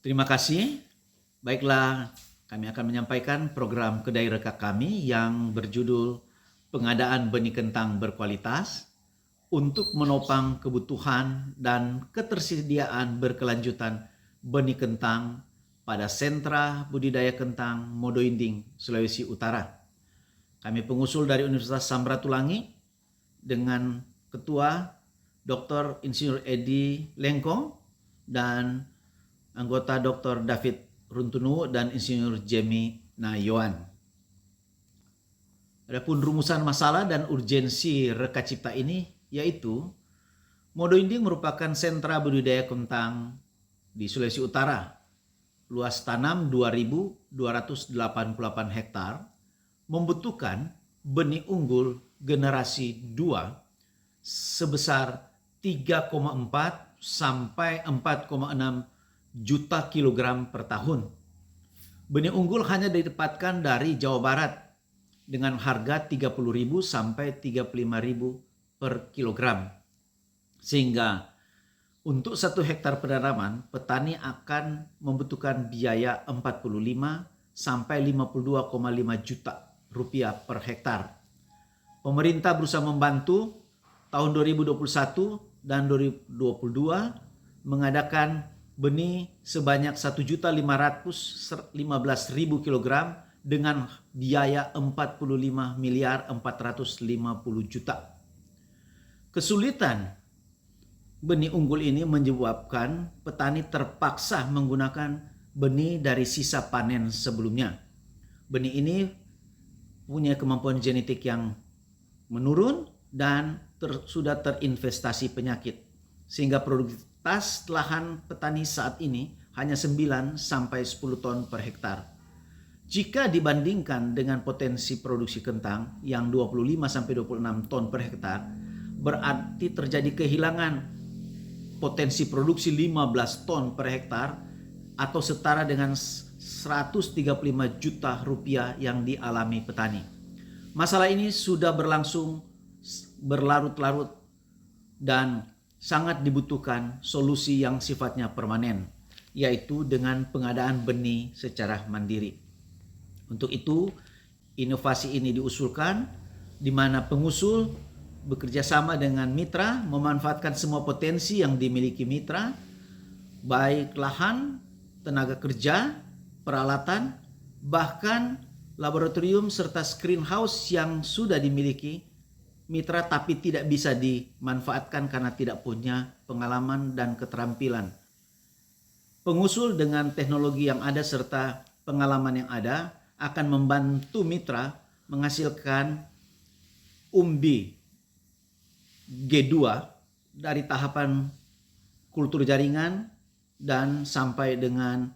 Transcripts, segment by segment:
Terima kasih. Baiklah, kami akan menyampaikan program kedai rekak kami yang berjudul Pengadaan Benih Kentang Berkualitas untuk menopang kebutuhan dan ketersediaan berkelanjutan benih kentang pada sentra budidaya kentang Modo-Inding, Sulawesi Utara. Kami pengusul dari Universitas Samratulangi dengan Ketua Dr. Insinyur Edi Lengkong dan anggota Dr. David Runtunu dan Insinyur Jamie Nayoan. Adapun rumusan masalah dan urgensi Reka Cipta ini yaitu Modo-Inding merupakan sentra budidaya kentang di Sulawesi Utara. Luas tanam 2.288 hektar, membutuhkan benih unggul generasi 2 sebesar 3,4 sampai 4,6 juta kilogram per tahun. Benih unggul hanya didapatkan dari Jawa Barat dengan harga 30.000 sampai 35.000 per kilogram. Sehingga untuk 1 hektar penanaman, petani akan membutuhkan biaya 45 sampai 52,5 juta rupiah per hektar. Pemerintah berusaha membantu tahun 2021 dan 2022 mengadakan benih sebanyak 1.515.000 kilogram dengan biaya 45 miliar 450 juta. Kesulitan benih unggul ini menyebabkan petani terpaksa menggunakan benih dari sisa panen sebelumnya. Benih ini punya kemampuan genetik yang menurun dan sudah terinvestasi penyakit, sehingga produktivitas lahan petani saat ini hanya 9 sampai 10 ton per hektar. Jika dibandingkan dengan potensi produksi kentang yang 25 sampai 26 ton per hektar, berarti terjadi kehilangan potensi produksi 15 ton per hektar atau setara dengan 135 juta rupiah yang dialami petani. Masalah ini sudah berlangsung berlarut-larut dan sangat dibutuhkan solusi yang sifatnya permanen, yaitu dengan pengadaan benih secara mandiri. Untuk itu, inovasi ini diusulkan di mana pengusul bekerja sama dengan mitra, memanfaatkan semua potensi yang dimiliki mitra, baik lahan, tenaga kerja, peralatan, bahkan laboratorium serta screenhouse yang sudah dimiliki mitra tapi tidak bisa dimanfaatkan karena tidak punya pengalaman dan keterampilan. Pengusul dengan teknologi yang ada serta pengalaman yang ada akan membantu mitra menghasilkan umbi G2 dari tahapan kultur jaringan dan sampai dengan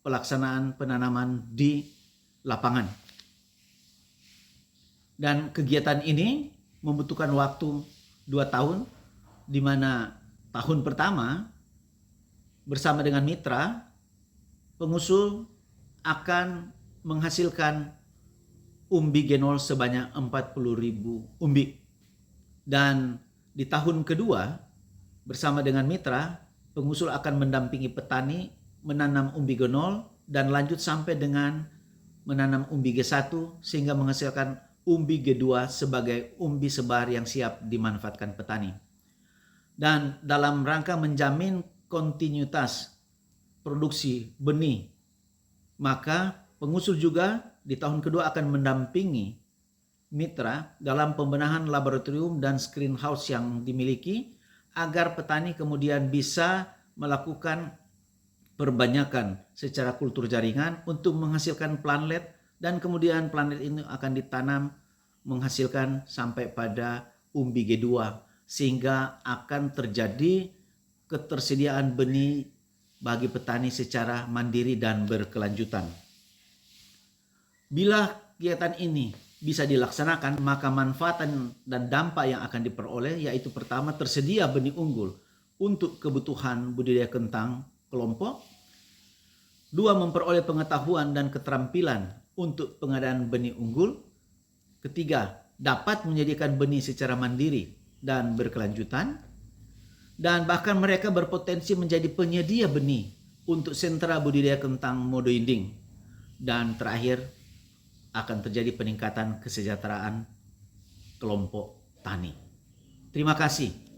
pelaksanaan penanaman di lapangan. Dan kegiatan ini membutuhkan waktu 2 tahun, di mana tahun pertama bersama dengan mitra, pengusul akan menghasilkan umbi genol sebanyak 40.000 umbi. Dan di tahun kedua bersama dengan mitra, pengusul akan mendampingi petani menanam umbi genol dan lanjut sampai dengan menanam umbi G1 sehingga menghasilkan umbi G2 sebagai umbi sebar yang siap dimanfaatkan petani. Dan dalam rangka menjamin kontinuitas produksi benih, maka pengusul juga di tahun kedua akan mendampingi mitra dalam pembenahan laboratorium dan screenhouse yang dimiliki agar petani kemudian bisa melakukan perbanyakan secara kultur jaringan untuk menghasilkan planlet, dan kemudian planlet ini akan ditanam menghasilkan sampai pada umbi G2 sehingga akan terjadi ketersediaan benih bagi petani secara mandiri dan berkelanjutan. Bila kegiatan ini bisa dilaksanakan, maka manfaat dan dampak yang akan diperoleh yaitu pertama, tersedia benih unggul untuk kebutuhan budidaya kentang kelompok. 2, memperoleh pengetahuan dan keterampilan untuk pengadaan benih unggul. 3, dapat menyediakan benih secara mandiri dan berkelanjutan. Dan bahkan mereka berpotensi menjadi penyedia benih untuk sentra budidaya kentang Modo Inding. Dan terakhir, akan terjadi peningkatan kesejahteraan kelompok tani. Terima kasih.